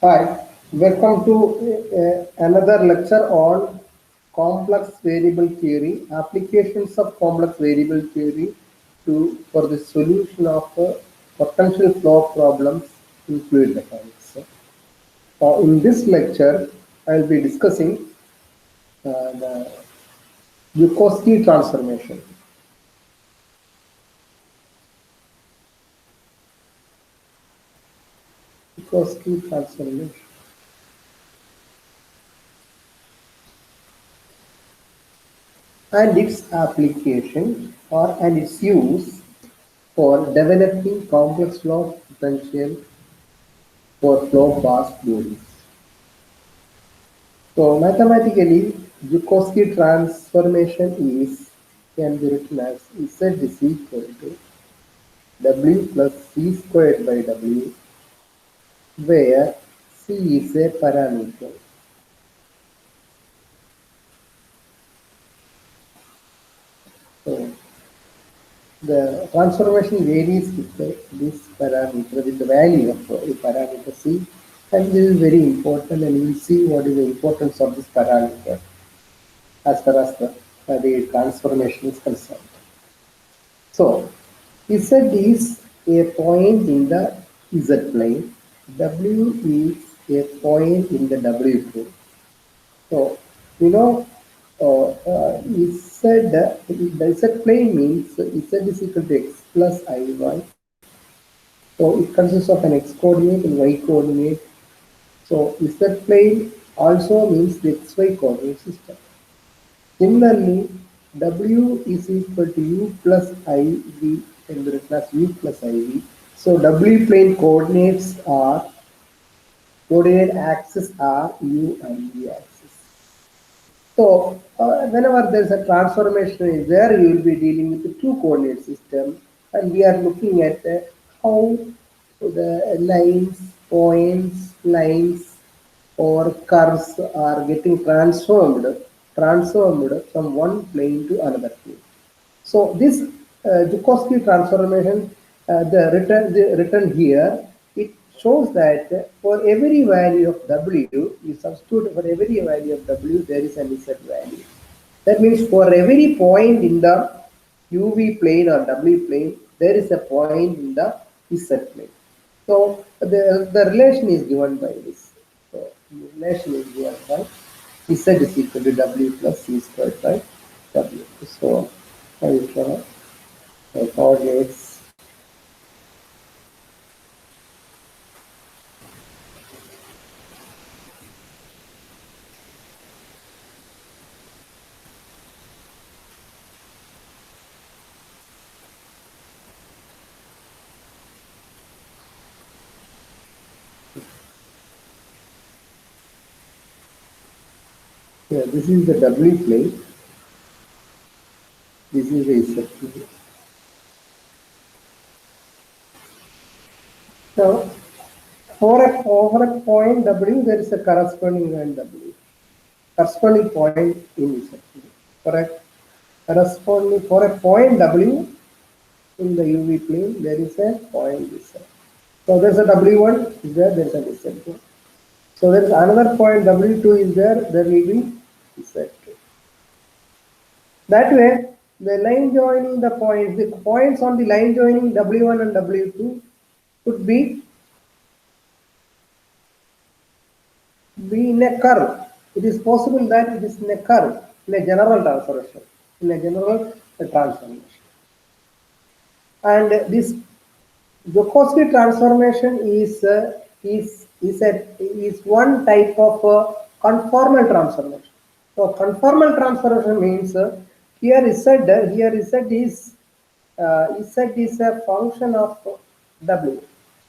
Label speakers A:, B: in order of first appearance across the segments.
A: Hi, welcome to another lecture on complex variable theory, applications of complex variable theory for the solution of potential flow problems in fluid mechanics. In this lecture, I will be discussing the Joukowski transformation. Joukowski transformation and its application and its use for developing complex flow potential for flow past bodies. So mathematically, Joukowski transformation can be written as Z is equal to W plus C squared by W, where C is a parameter. So the transformation varies with this parameter, with the value of a parameter C, and this is very important, and we will see what is the importance of this parameter as far as the transformation is concerned. So, Z is a point in the Z plane, W is a point in the W plane. So, you know, the Z plane means Z is equal to X plus IY. So, it consists of an X coordinate and Y coordinate. So, Z plane also means the XY coordinate system. Similarly, W is equal to U plus IV and the class U plus IV. So W plane coordinate axis are U and V axis. So whenever there is a transformation is there, you will be dealing with the two coordinate system, and we are looking at how the lines or curves are getting transformed from one plane to another plane. So this Joukowski transformation, the written here, it shows that for every value of W, you substitute for every value of W, there is an Z value. That means for every point in the UV plane or W plane, there is a point in the Z plane. So the relation is given by this. So the relation is given by Z is equal to W plus C squared by W. So I will draw the coordinates. Yeah, this is the W plane. This is the Z plane. Now, for a point W, there is a corresponding line W. Corresponding point in Z plane. For a point W in the UV plane, there is a point Z. So there's a W1 is there is a Z1. So there is another point W2 is there will be Z2. That way, the line joining the points on the line joining W1 and W2 could be in a curve. It is possible that it is in a curve, in a general transformation. And this Joukowski transformation is one type of conformal transformation. So conformal transformation means here Z is a function of W.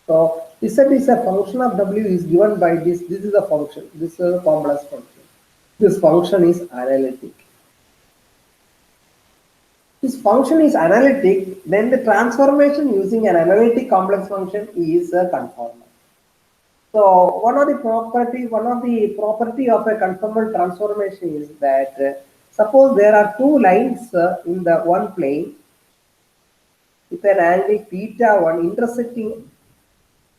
A: So Z is a function of W is given by this. This is a function. This is a complex function. This function is analytic. This function is analytic, then the transformation using an analytic complex function is a conformal. So one of the property of a conformal transformation is that suppose there are two lines in the one plane with an angle theta 1 intersecting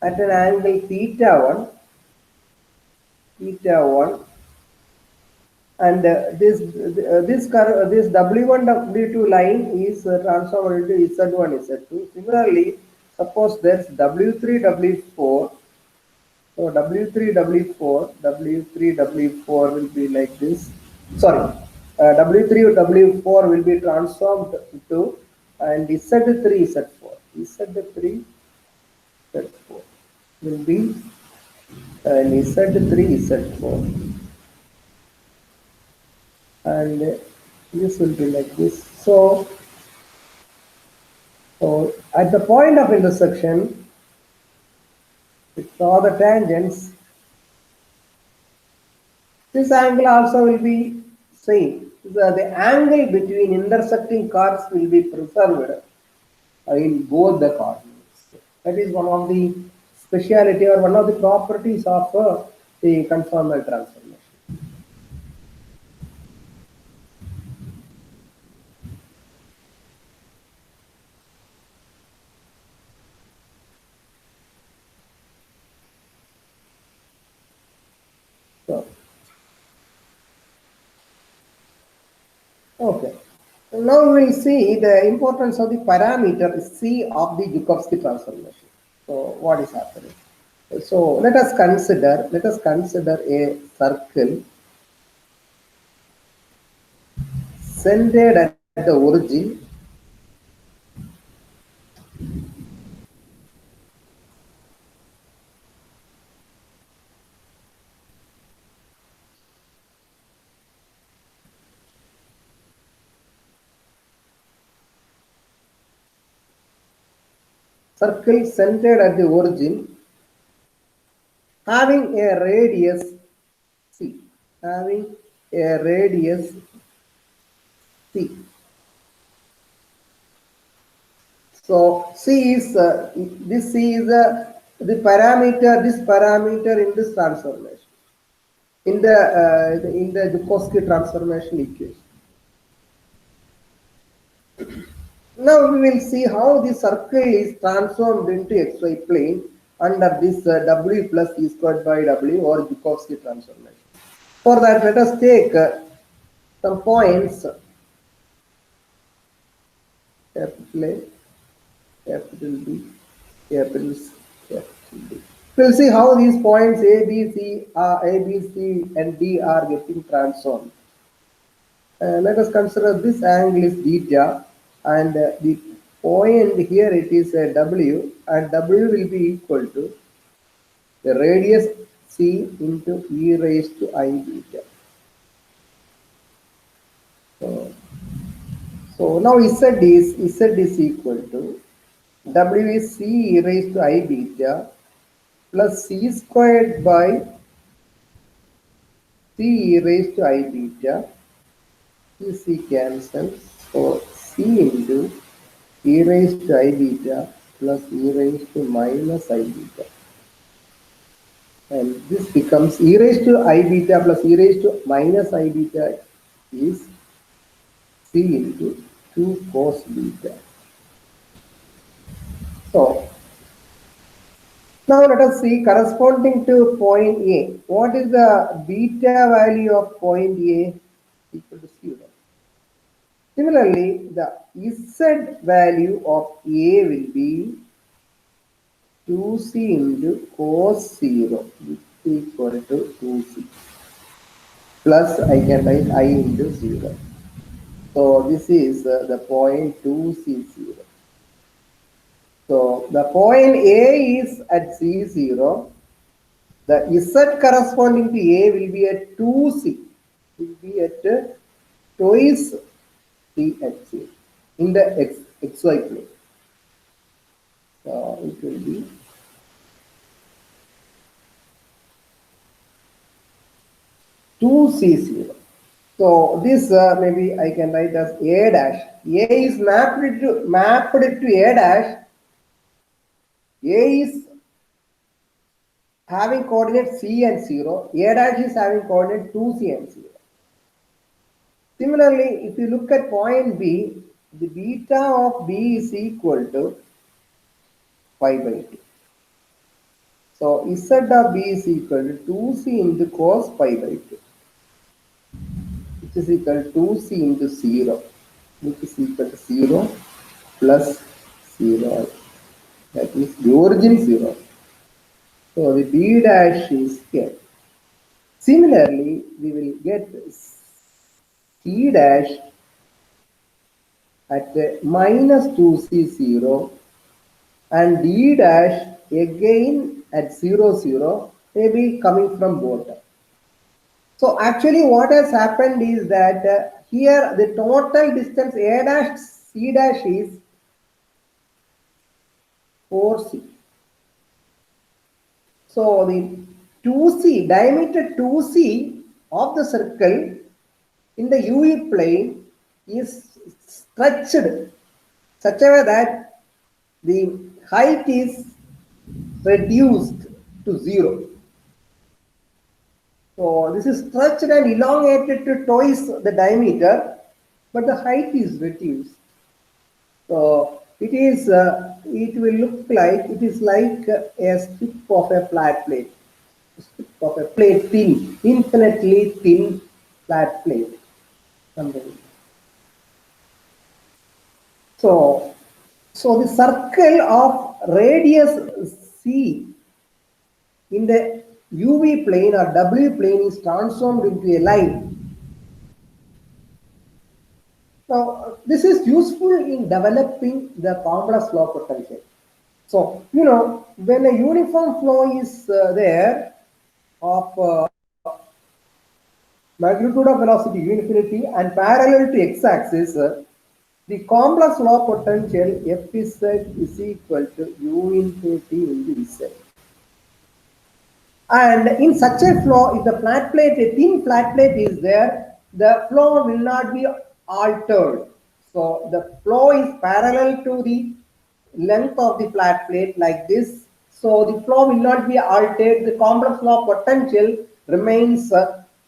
A: at an angle theta 1, eta 1, and this W1 W2 line is transformed into Z1 Z2. Similarly, suppose there's W3 W4. So W3 W4 W3 W4 will be like this. Sorry, W3 W4 will be transformed to, and Z3 Z4 Z3 Z4 will be, and Z3 Z4, and this will be like this. So at the point of intersection, we draw the tangents. This angle also will be same. The angle between intersecting chords will be preserved in both the coordinates. That is one of the speciality or one of the properties of the conformal transformation. So, okay. Now we will see the importance of the parameter C of the Joukowski transformation. So what is happening? So let us consider a circle centered at the origin, having a radius C, having a radius C. So C is this C is the parameter. This parameter in this transformation, in the Joukowski transformation equation. Now we will see how the circle is transformed into xy plane under this W plus E squared by W or Joukowski transformation. For that, let us take some points, capital A, capital B, capital C, capital D. We'll see how these points A, B, C, and D are getting transformed. Let us consider this angle is theta, and the point here it is W, and W will be equal to the radius C into e raised to I beta. So now Z is equal to W is C e raised to I beta plus C squared by C e raised to I beta. C cancels. So C into e raised to I beta plus e raised to minus I beta. And this becomes e raised to I beta plus e raised to minus I beta is C into 2 cos beta. So now let us see corresponding to point A. What is the beta value of point A? Equal to 0. Similarly, the Z value of A will be 2C into cos 0 equal to 2C plus I can write I into 0. So this is the point 2C0. So the point A is at C0. The Z corresponding to A will be at 2C. Will be at twice C at C in the XY plane. So it will be 2C0. So this maybe I can write as A dash. A is mapped to A dash. A is having coordinates C and 0. A dash is having coordinate 2C and 0. Similarly, if you look at point B, the beta of B is equal to pi by 2. So Z of B is equal to 2C into cos pi by 2, which is equal to 2C into 0, which is equal to 0 plus 0. That is the origin 0. So the B dash is here. Similarly, we will get C dash at minus 2C0 and D dash again at 0, 0, maybe coming from both. So actually what has happened is that here the total distance A dash C dash is 4C. So the 2C, diameter 2C of the circle in the UE plane is stretched such a way that the height is reduced to 0. So this is stretched and elongated to twice the diameter, but the height is reduced. So it is, it will look like, it is like a strip of a flat plate, a strip of a plate, thin, infinitely thin flat plate. Something. So, so the circle of radius C in the UV plane or W plane is transformed into a line. Now, this is useful in developing the complex flow potential. So, you know, when a uniform flow is there of magnitude of velocity u infinity and parallel to x-axis, the complex flow potential Fz is equal to u infinity into z. And in such a flow, if the flat plate, a thin flat plate is there, the flow will not be altered. So the flow is parallel to the length of the flat plate like this. So the flow will not be altered. The complex flow potential remains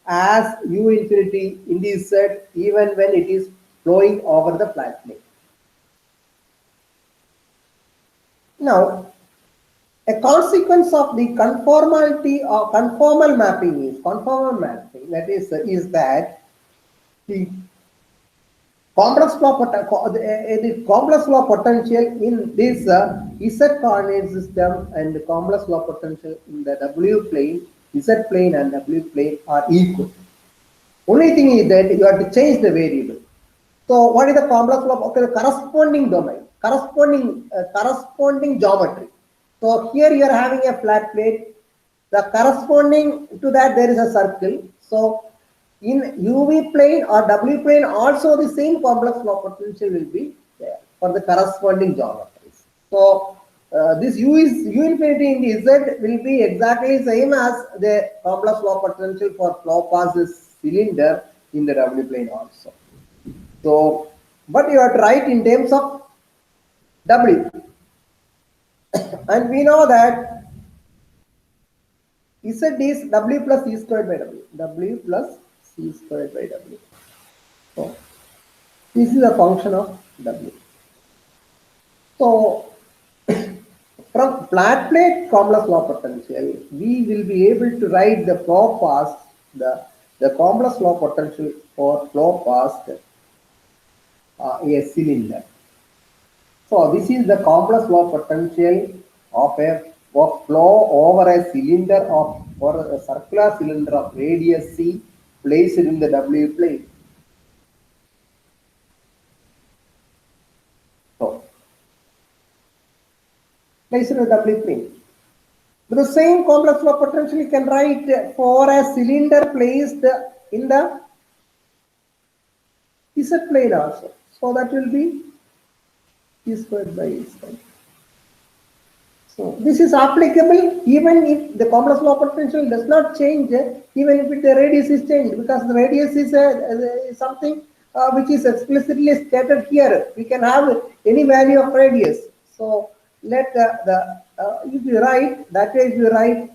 A: as u infinity in the z even when it is flowing over the flat plate. Now, a consequence of the conformality or conformal mapping is that is that the complex flow potential in this z coordinate system and the complex flow potential in the w plane, z plane and w plane are equal. Only thing is that you have to change the variable. So what is the complex flow? Okay, the corresponding domain, corresponding geometry. So here you are having a flat plate. The corresponding to that there is a circle. So in UV plane or W plane also the same complex flow potential will be there for the corresponding geometries. So this U infinity in the Z will be exactly same as the complex flow potential for flow passes cylinder in the W plane also. So, but you have to write in terms of W. And we know that Z is W plus C squared by W. W plus C squared by W. So, this is a function of W. So, from flat plate complex flow potential, we will be able to write the flow past, the complex flow potential for flow past a cylinder. So this is the complex flow potential of a flow over a cylinder of or a circular cylinder of radius c placed in the W plane. So placed in the W plane. With the same complex flow potential you can write for a cylinder placed in the Z plane also. So that will be E squared by E squared. So this is applicable even if the complex flow potential does not change, even if the radius is changed, because the radius is something which is explicitly stated here. We can have any value of radius. So let if you write that way, if you write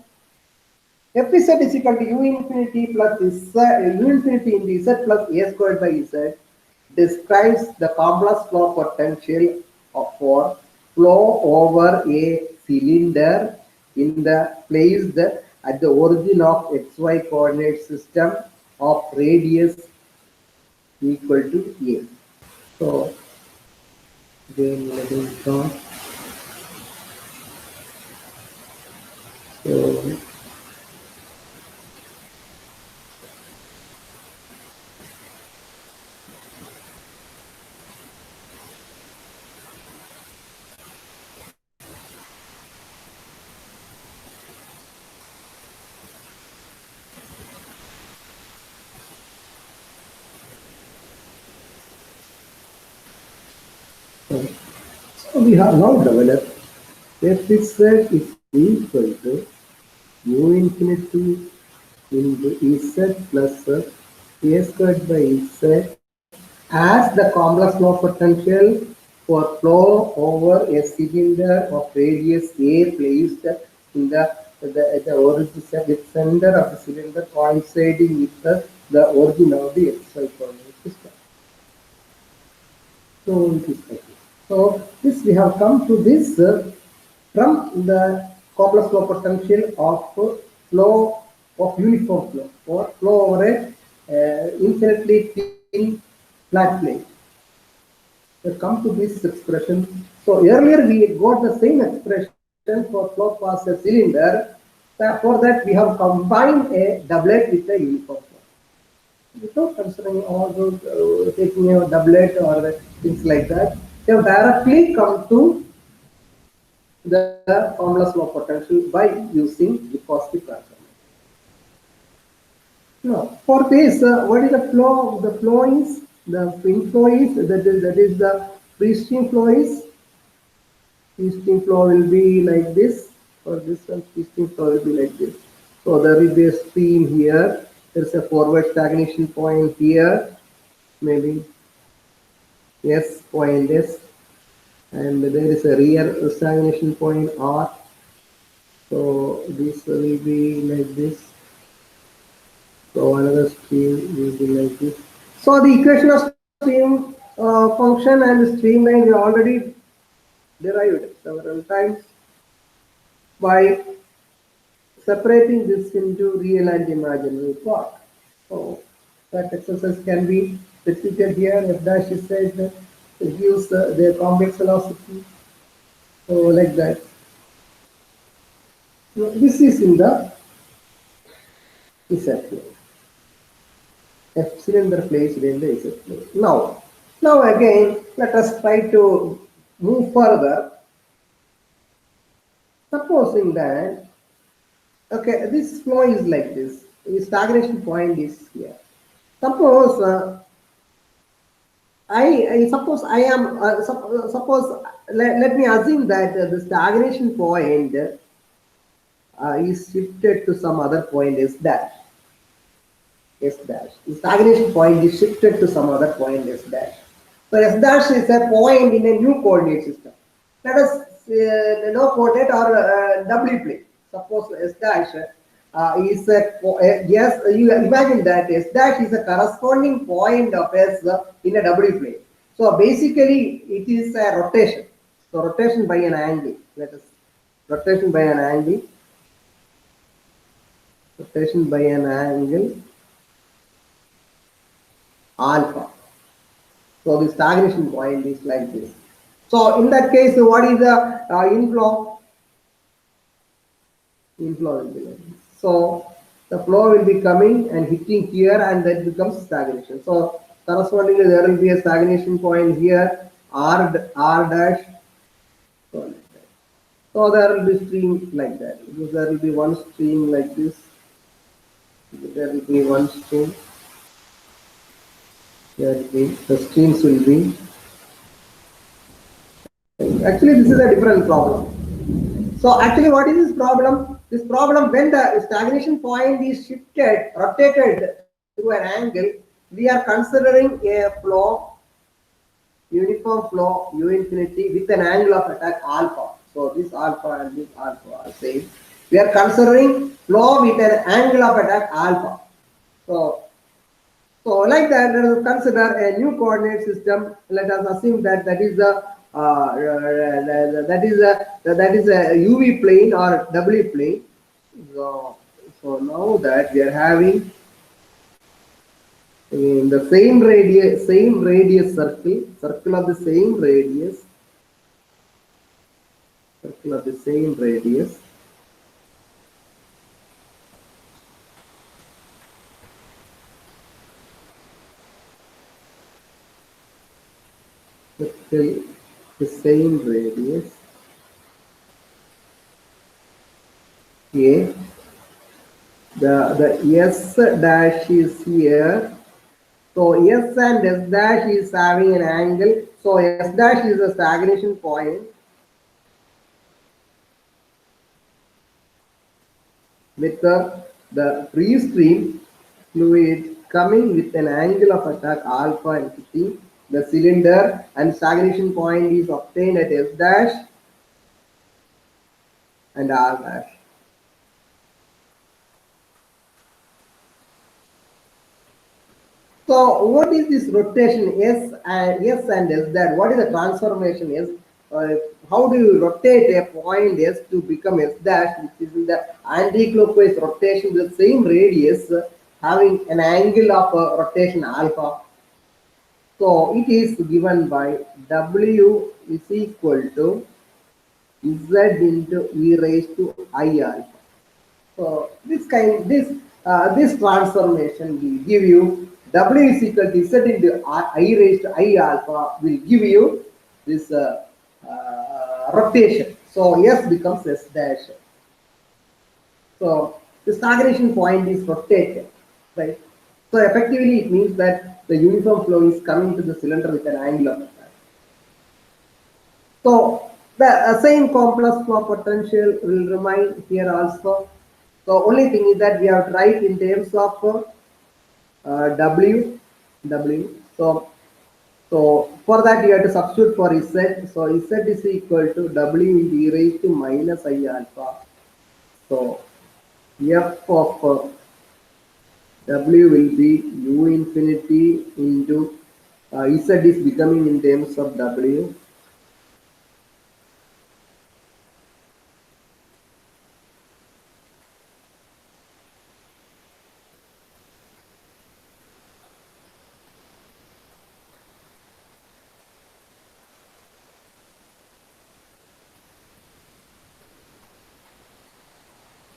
A: Fz is equal to u infinity plus u infinity in the z plus a squared by z describes the complex flow potential for flow over a cylinder in the placed at the origin of xy coordinate system of radius equal to a. So again let me draw. So so we have now developed f z is equal to u infinity into z plus a squared by z as the complex flow potential for flow over a cylinder of radius a placed in the origin with center of the cylinder coinciding with the origin of the xy coordinate system. So it is like this. So this we have come to this from the complex flow potential of flow of uniform flow or flow over a infinitely thin flat plate. We come to this expression. So earlier we got the same expression for flow past a cylinder. For that we have combined a doublet with a uniform flow. Without considering all those taking a doublet or things like that, they have directly come to the complex flow potential by using Joukowski transformation. Now, for this, what is the flow? The flow is the inflow is that is the free stream flow is free stream flow will be like this. For this one, free stream flow will be like this. So there will be a stream here. There's a forward stagnation point here, maybe S point S, and there is a rear stagnation point R. So this will be like this. So another stream will be like this. So the equation of stream function and streamline we already derived several times by separating this into real and imaginary part. So that exercise can be repeated here. F dash is said it gives the complex velocity. So like that. So this is in the Z plane. F cylinder placed in the Z plane. Now again, let us try to move further. Supposing that, okay, this flow is like this. The stagnation point is here. Suppose I suppose I am suppose let me assume that the stagnation point is shifted to some other point S dash. S dash. The stagnation point is shifted to some other point S dash. So S dash is a point in a new coordinate system. Let us no coordinate or doubly plane. Suppose S dash is a yes. You imagine that S dash is a corresponding point of S in a doubly plane. So basically, it is a rotation. So rotation by an angle. Let us rotation by an angle. Rotation by an angle alpha. So the stagnation point is like this. So in that case, what is the inflow? Inflow will be like this. So the flow will be coming and hitting here, and that becomes stagnation. So correspondingly, there will be a stagnation point here, R dash. So, like that. So there will be stream like that. Because there will be one stream like this. There will be one stream. There will be the streams will be. Actually, this is a different problem. So actually, what is this problem? This problem, when the stagnation point is shifted, rotated through an angle, we are considering a flow, uniform flow, U infinity with an angle of attack alpha. So this alpha and this alpha are same. We are considering flow with an angle of attack alpha. So like that, let us consider a new coordinate system. Let us assume that that is the that is a UV plane or W plane. So now that we are having in the same radius circle of the same radius, circle of the same radius. Circle the same radius. Okay, the S dash is here. So S and S dash is having an angle. So S dash is a stagnation point with the free stream fluid coming with an angle of attack alpha and hitting the cylinder, and stagnation point is obtained at S dash and R dash. So what is this rotation S and S dash? What is the transformation S? Uh, how do you rotate a point S to become S dash, which is in the anti-clockwise rotation, the same radius, having an angle of rotation alpha? So it is given by W is equal to Z into E raised to I alpha. So this transformation will give you W is equal to Z into I raised to I alpha, will give you this rotation. So S becomes S dash. So the stagnation point is rotated, right? So effectively it means that the uniform flow is coming to the cylinder with an angle of attack. So the same complex flow potential will remain here also. So only thing is that we have to write in terms of W, W. So for that you have to substitute for Z. So Z is equal to W into E raised to minus I alpha. So F of W will be U infinity into Z is becoming in terms of W.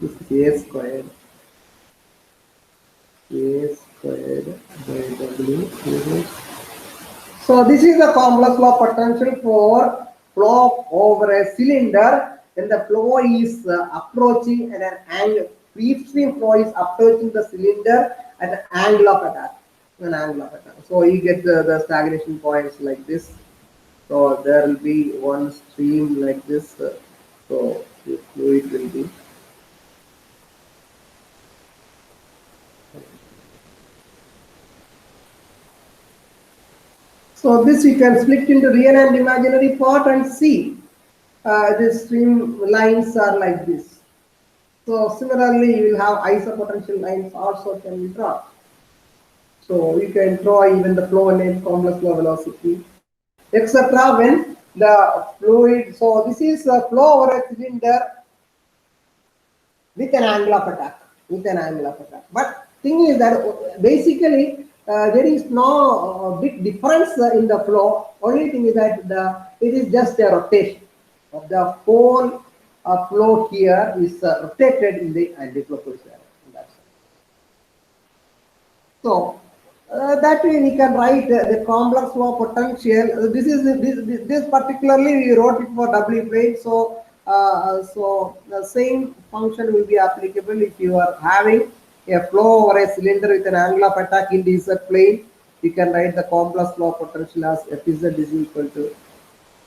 A: This is A squared. A squared by W. So this is the complex flow potential for flow over a cylinder when the flow is approaching at an angle. Free stream flow is approaching the cylinder at an angle of attack. An angle of attack. So you get the stagnation points like this. So there will be one stream like this. So the fluid will be. So this we can split into real and imaginary part and see. The stream lines are like this. So similarly, you will have isopotential lines also can be drawn. So you can draw even the flow name, complex flow velocity, etc. When the fluid, so this is a flow over a cylinder with an angle of attack, with an angle of attack. But thing is that basically there is no big difference in the flow. Only thing is that it is just a rotation of the whole flow here is rotated in the anti-clockwise direction. So that way we can write the complex flow potential. This particularly we wrote it for W plane. So the same function will be applicable if you are having a flow over a cylinder with an angle of attack in the Z plane. You can write the complex flow potential as Fz is equal to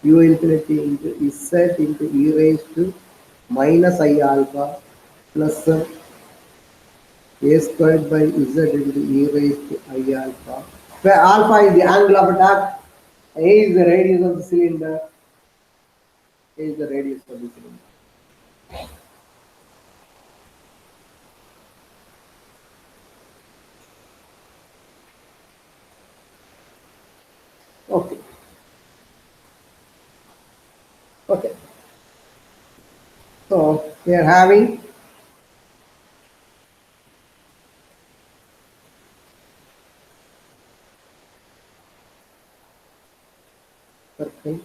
A: U infinity into Z into E raised to minus I alpha plus A squared by Z into E raised to I alpha, where alpha is the angle of attack, A is the radius of the cylinder, A is the radius of the cylinder. Okay. Okay, so we are having, okay,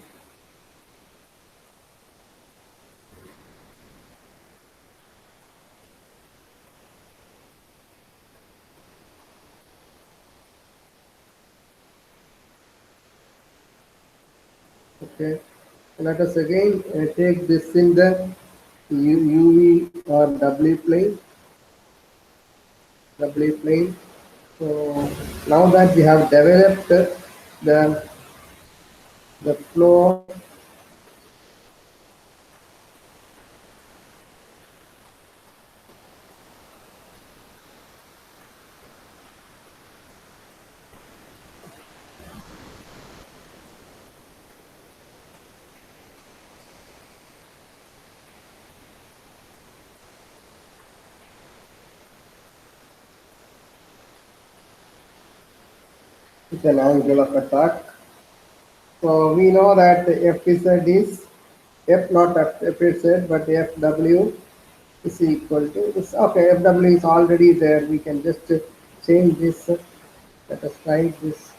A: okay. Let us again take this in the UV or W plane. So now that we have developed the flow, with an angle of attack. So we know that Fz is F not Fz but Fw is equal to this. Okay, Fw is already there. We can just change this. Let us write this.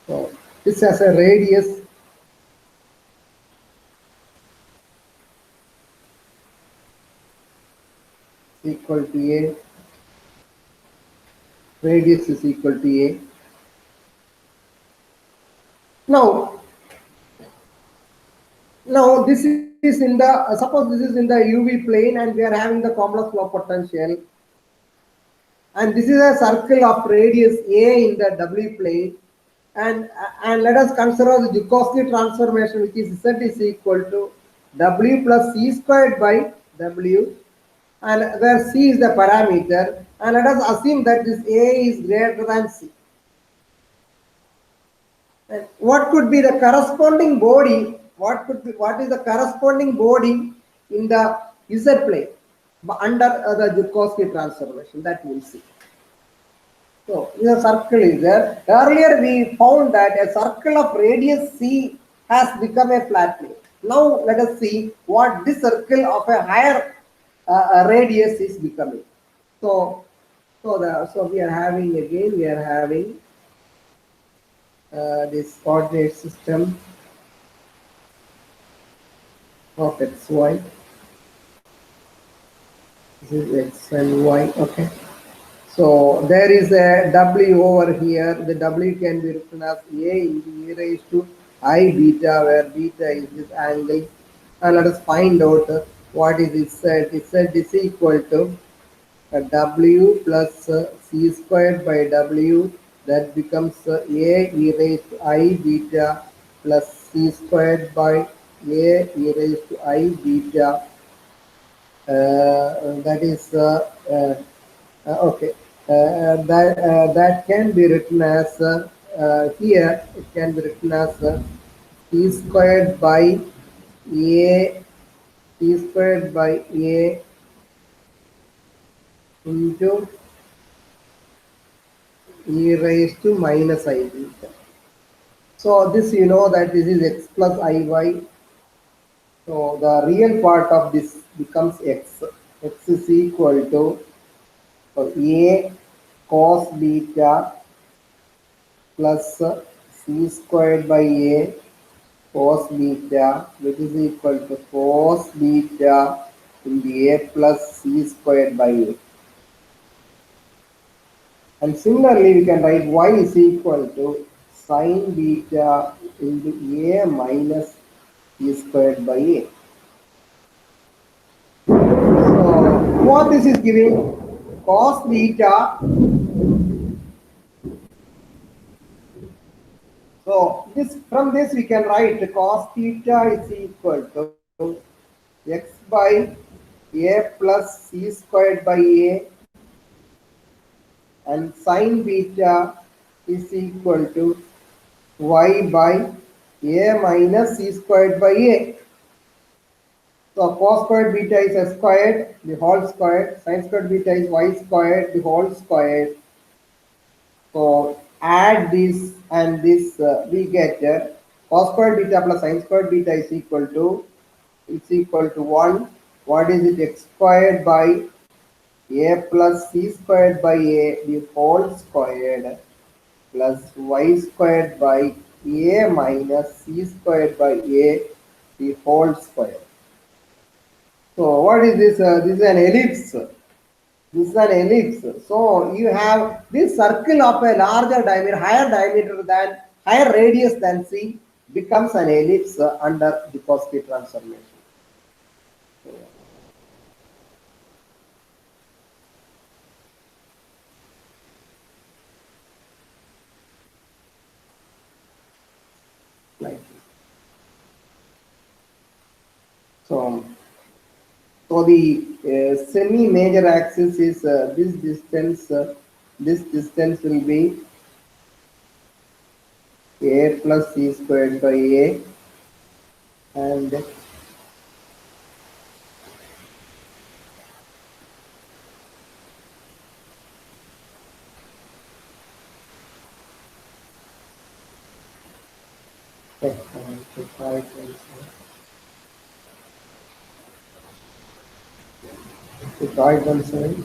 A: So this has a radius equal to A. Radius is equal to A. Now, now this is in the suppose this is in the UV plane and we are having the complex flow potential, and this is a circle of radius A in the W plane, and let us consider the Joukowski transformation, which is Z is equal to W plus C squared by W, and where C is the parameter, and let us assume that this A is greater than C. And what could be the corresponding body? What is the corresponding body in the Z plane under the Joukowski transformation? That we'll see. So the circle is there. Earlier we found that a circle of radius C has become a flat plane. Now let us see what this circle of a higher radius is becoming. So, so we are having again, we are having this coordinate system of xy. This is x and y. Okay. So there is a W over here. The W can be written as A into e raised to I beta, where beta is this angle. And let us find out what is it said. It said is equal to W plus C squared by W. That becomes A e raised to I beta plus C squared by A e raised to I beta. That is okay. That can be written as here. It can be written as t squared by a t squared by a into e raised to minus I beta. So this you know that this is x plus iy. So the real part of this becomes x. X is equal to a cos beta plus c squared by a cos beta, which is equal to cos beta into a plus c squared by a. And similarly, we can write y is equal to sine beta into a minus c squared by a. So what this is giving, cos beta. So this from this we can write cos theta is equal to x by a plus c squared by a, and sine beta is equal to y by a minus c squared by a. So cos squared beta is s squared, the whole squared. Sine squared beta is y squared, the whole squared. So add this and this we get cos squared beta plus sin squared beta is equal to 1. What is it? X squared by a plus c squared by a the whole squared plus y squared by a minus c squared by a the whole square. So what is this? This is an ellipse. This is an ellipse. So you have this circle of a larger diameter, higher radius than C becomes an ellipse under Joukowski transformation. Like this. So, so the semi-major axis is this distance. This distance will be a plus c squared by a, and to guide one side.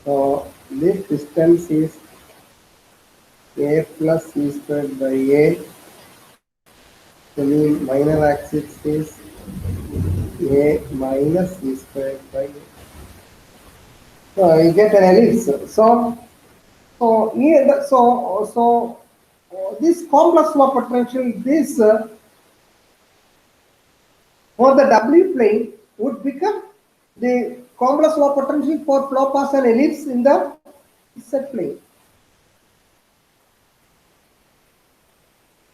A: So this distance is a plus c squared by a. So the minor axis is a minus c squared by a. So you get an ellipse. So here, this complex flow potential, this for the W plane would become the complex flow potential for flow past an ellipse in the Z plane.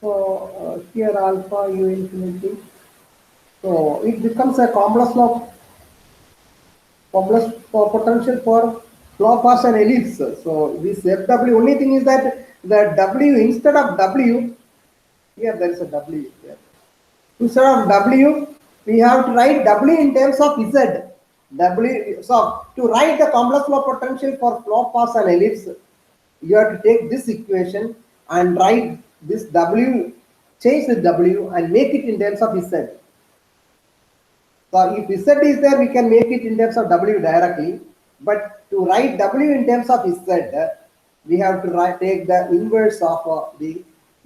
A: So here alpha u infinity. So it becomes a complex flow potential for flow past an ellipse. So this FW, only thing is that the W, instead of W, here there is a W here. Instead of W, we have to write W in terms of Z. W, so to write the complex flow potential for flow past an ellipse, you have to take this equation and write this W, change the W and make it in terms of Z. So if Z is there, we can make it in terms of W directly. But to write W in terms of Z, we have to take the inverse of the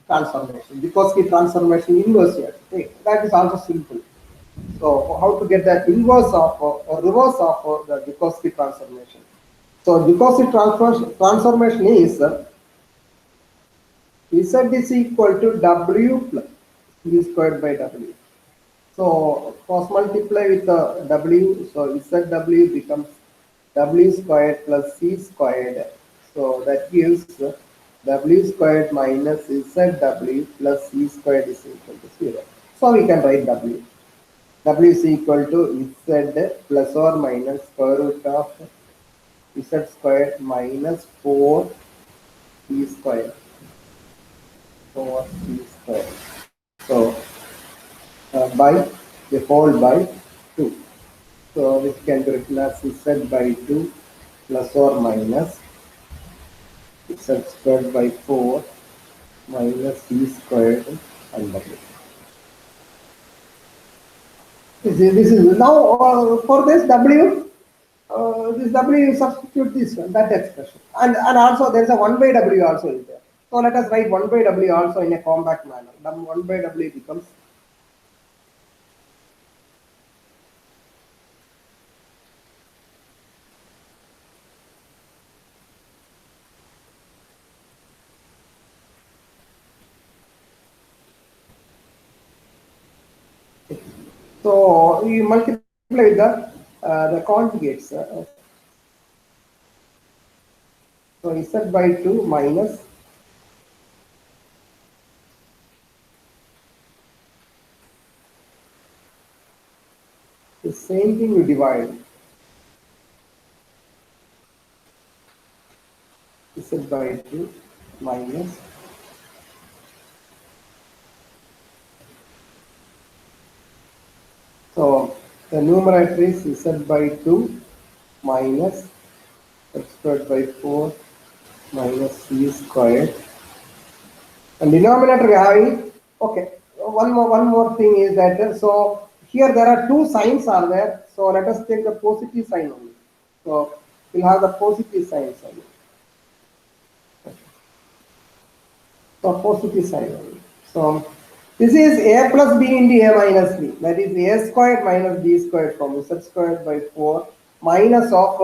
A: transformation. Joukowski transformation inverse here. Take. That is also simple. So how to get the inverse of or reverse of the Joukowski transformation? So Joukowski transformation is Z is equal to W plus U squared by W. So cross multiply with the W, so ZW becomes W squared plus C squared. So that gives W squared minus ZW plus C squared is equal to 0. So we can write W. W is equal to Z plus or minus square root of Z squared minus 4 C squared. 4 C squared. So by the whole by 2. So this can be written as Z by 2 plus or minus Z squared by 4 minus C squared under it. This is now for this W substitute this one, that expression, and also there is a 1 by W also is there. So let us write 1 by W also in a compact manner. 1 by W becomes so you multiply the conjugates. So Z by 2 minus the same thing you divide. Z by 2 minus so The numerator is z by 2 minus x squared by 4 minus c squared. And denominator we have it. Okay. One more thing is that so here there are two signs are there. So let us take the positive sign only. So we'll have the positive signs only. So positive sign only. So this is a plus b into a minus b. That is a squared minus b squared from z squared by 4 minus of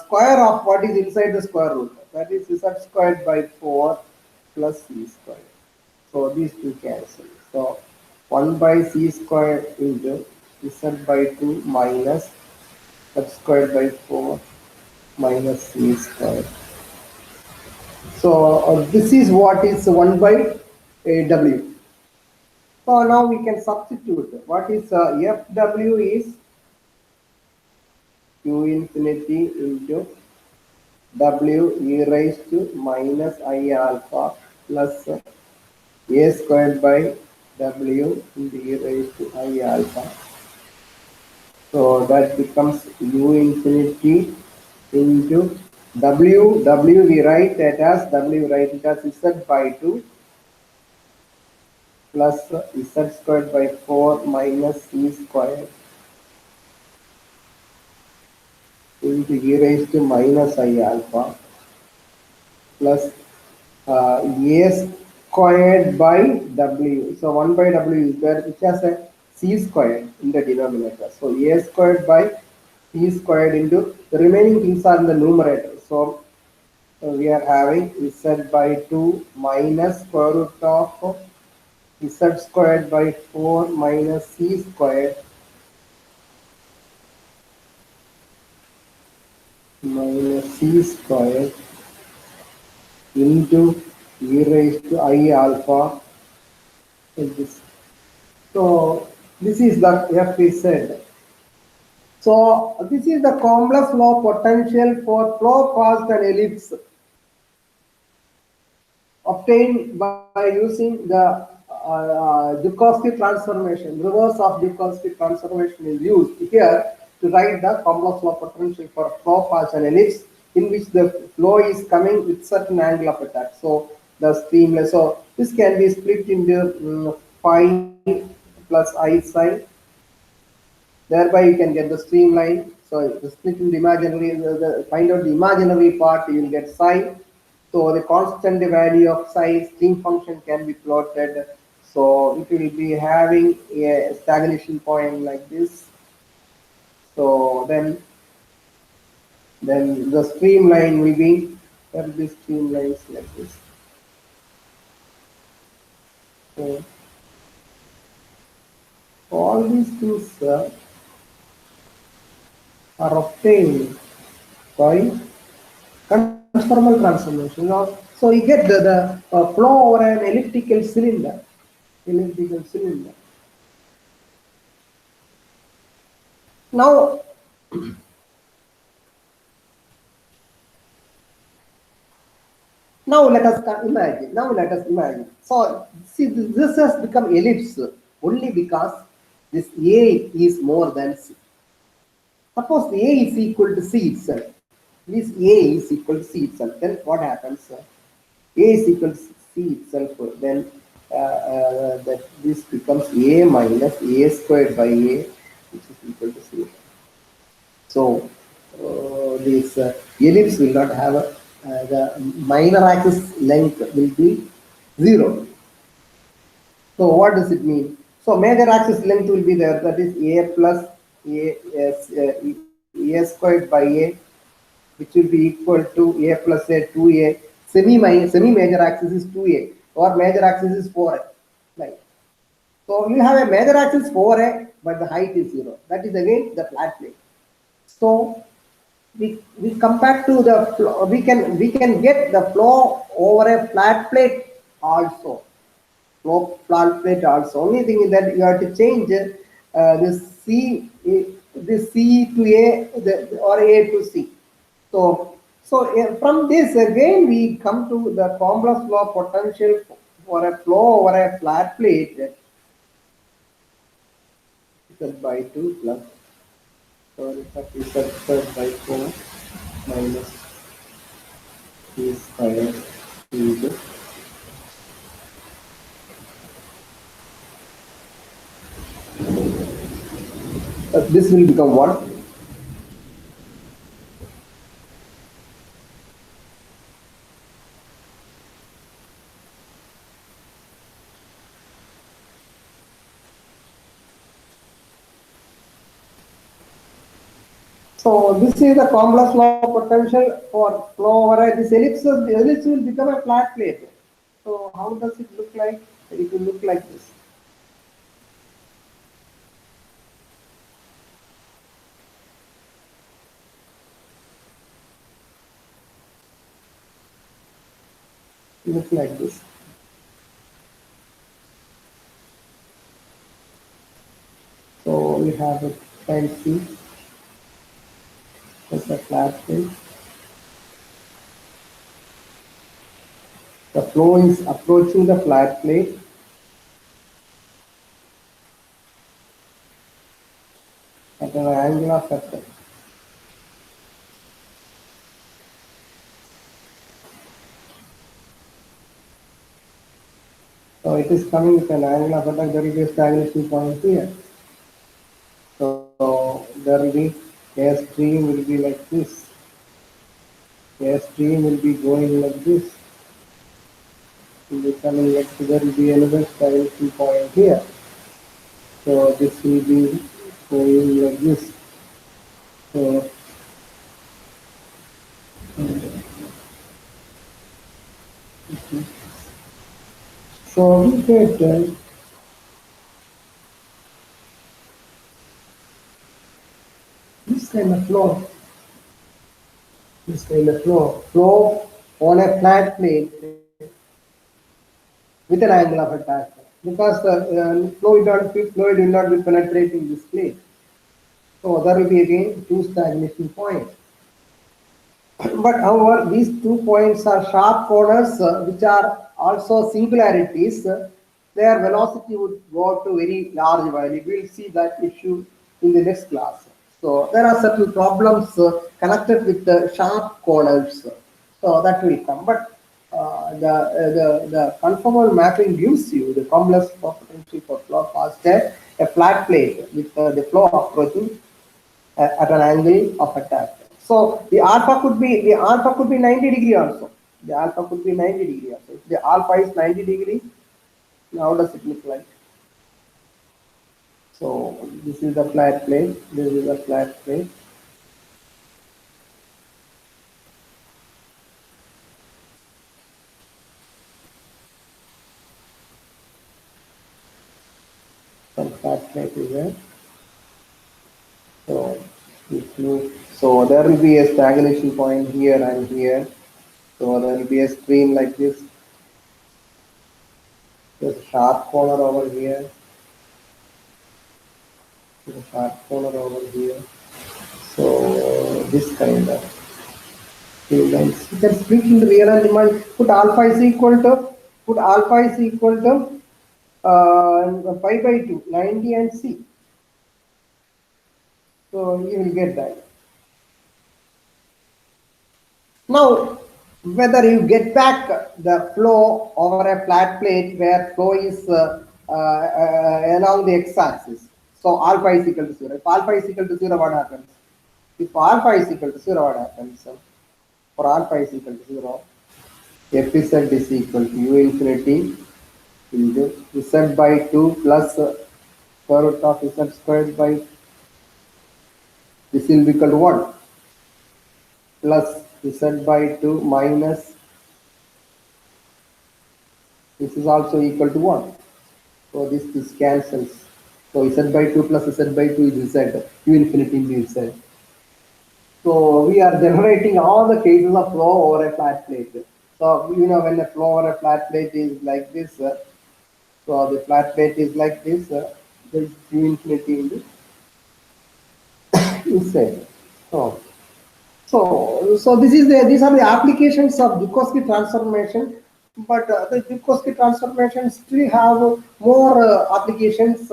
A: square of what is inside the square root. That is z squared by 4 plus c squared. So these two cancel. So 1 by c squared into z by 2 minus z squared by 4 minus c squared. So this is what is 1 by w. So now we can substitute. What is fw is q infinity into w e raised to minus I alpha plus a squared by w into e raised to I alpha. So that becomes u infinity into w we write that as w write it as z by 2 plus z squared by 4 minus c squared into e raised to minus I alpha plus a squared by w. So 1 by w is there, which has a c squared in the denominator. So a squared by c squared into the remaining things are in the numerator. So we are having z by 2 minus square root of z squared by 4 minus c squared minus c squared into e raised to I alpha. So this is the f we said. So this is the complex law potential for flow past an ellipse obtained by using the Joukowski transformation. Reverse of Joukowski transformation is used here to write the complex law potential for flow past an ellipse in which the flow is coming with certain angle of attack. So the streamless. So this can be split into phi plus I psi. Thereby you can get the streamline. So the split in the imaginary, find out the imaginary part, you will get psi. So the constant value of psi stream function can be plotted. So it will be having a stagnation point like this. So then the streamline will be streamlines like this. So all these things are obtained by transformal transformation. So you get the flow over an elliptical cylinder. Now, now let us imagine. So see, this has become ellipse only because this A is more than C. Suppose A is equal to C itself. This A is equal to C itself. Then what happens? A is equal to C itself. Then that this becomes A minus A squared by A, which is equal to C. So this ellipse will not have the minor axis length will be 0. So what does it mean? So major axis length will be there. That is A plus A squared by A, which will be equal to A plus A 2A. Semi major axis is 2A or major axis is 4A. Right. So we have a major axis 4A, but the height is 0. That is again the flat plate. So we compare to the flow, we can get the flow over a flat plate also. Flat plate also. Only thing is that you have to change this C to A or A to C. So from this again we come to the complex law potential for a flow over a flat plate. z by 2 plus square root of z squared by 4 minus t squared into this will become what? So this is the complex law of potential for flow over this ellipse. The ellipse will become a flat plate. So how does it look like? It will look like this. Look like this. So we have a fancy as a flat plate. The flow is approaching the flat plate at an angle of attack. So it is coming with an angle of attack. There will be a stagnation point here. So there will be a stream will be like this. A stream will be going like this. Will be coming like so there will be another stagnation point here. So this will be going like this. So so we get this kind of flow. This kind of flow on a flat plate with an angle of attack because the fluid will not be penetrating this plate. So there will be again two stagnation points. But however, these 2 points are sharp corners which are also singularities. Their velocity would go up to very large value. We will see that issue in the next class. So there are certain problems connected with the sharp corners. So that will come. But the conformal mapping gives you the complex flow potential for flow past a flat plate with the flow approaching at an angle of attack. So the alpha could be 90 degree also. The alpha could be 90 degree also. If the alpha is 90 degree, how does it look like? So this is the flat plate. This is a flat plate. Some flat plate is there. So there will be a stagnation point here and here. So there will be a stream like this. There's a sharp corner over here. There's a sharp corner over here. So this kind of lines. You can split in the real and demand. Put alpha is equal to pi by 2, 90 and C. So you will get that. Now, whether you get back the flow over a flat plate where flow is along the x-axis. So alpha is equal to 0. If alpha is equal to 0, what happens? If alpha is equal to 0, what happens? For alpha is equal to 0, Fz is equal to u infinity into z by 2 plus square root of z squared by this will be equal to 1 plus z by 2 minus this is also equal to 1. So this cancels. So z by 2 plus z by 2 is z, u infinity is z. So we are generating all the cases of flow over a flat plate. So you know when the flow over a flat plate is like this, so the flat plate is like this, there is u infinity in this inside. So these are the applications of Joukowski transformation, but the Joukowski transformation still have more applications.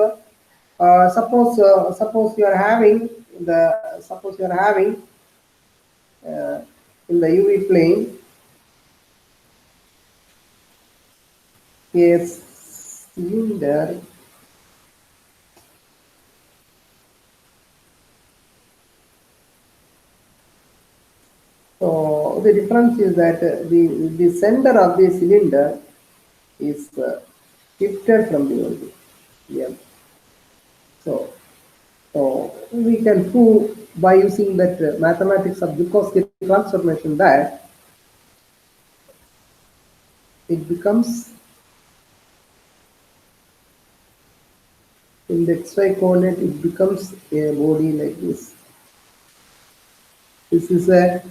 A: Suppose you are having uh, in the UV plane a cylinder. So the difference is that the center of the cylinder is shifted from the orbit. Yeah. So so we can prove by using that mathematics of Joukowski transformation that it becomes in the xy coordinate it becomes a body like this. This is a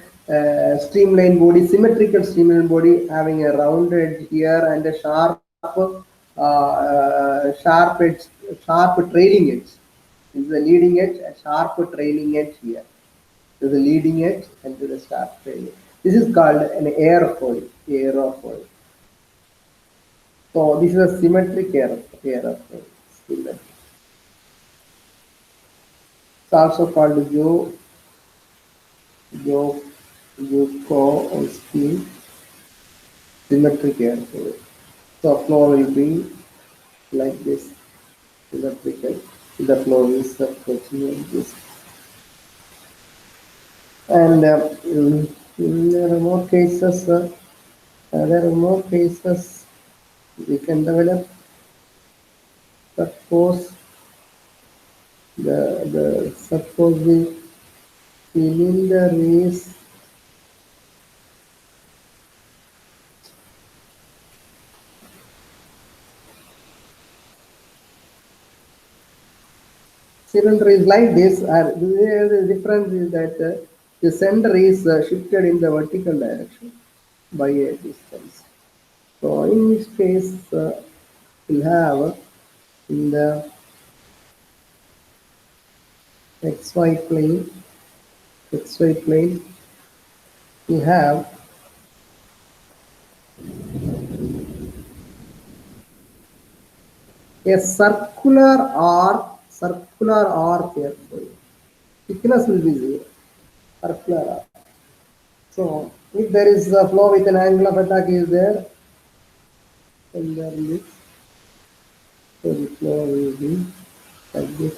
A: streamlined body, symmetrical streamlined body having a round edge here and a sharp trailing edge. This is the leading edge, a sharp trailing edge here. To the leading edge and to the sharp trailing. This is called an aerofoil. Aerofoil. So this is a symmetric aerofoil. It's also called Joukowski symmetric airfoil. So flow will be like this, symmetrical. The flow is approaching like this. And there are more cases. There are more cases we can develop. Suppose suppose the cylinder is cylinder is like this, the difference is that the center is shifted in the vertical direction by a distance. So in this case, we'll have in the xy plane, we have a circular arc here for you. Thickness will be zero, circular arc. So if there is a flow with an angle of attack is there, then there will be, so the flow will be like this,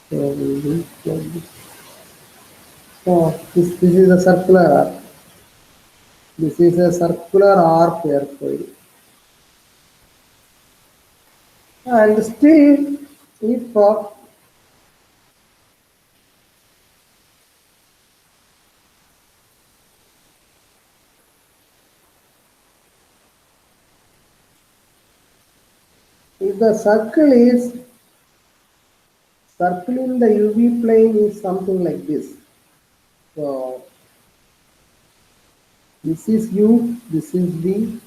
A: flow will be like this. So this is a circular arc. This is a circular arc here for you. And still, if the circle in the UV plane is something like this. So this is U, this is V,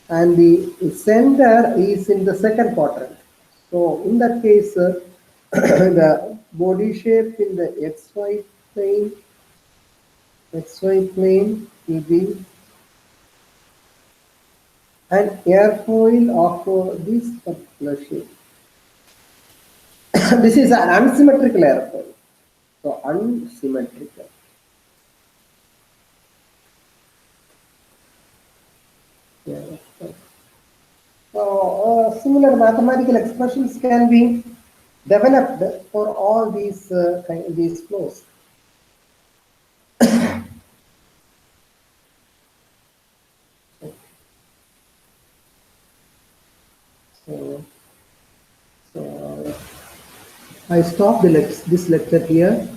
A: and the center is in the second quadrant. So in that case, the body shape in the XY plane will be an airfoil of this particular shape. This is an unsymmetrical airfoil. So unsymmetrical. Yeah. So similar mathematical expressions can be developed for all these flows. So, so I stop this lecture here.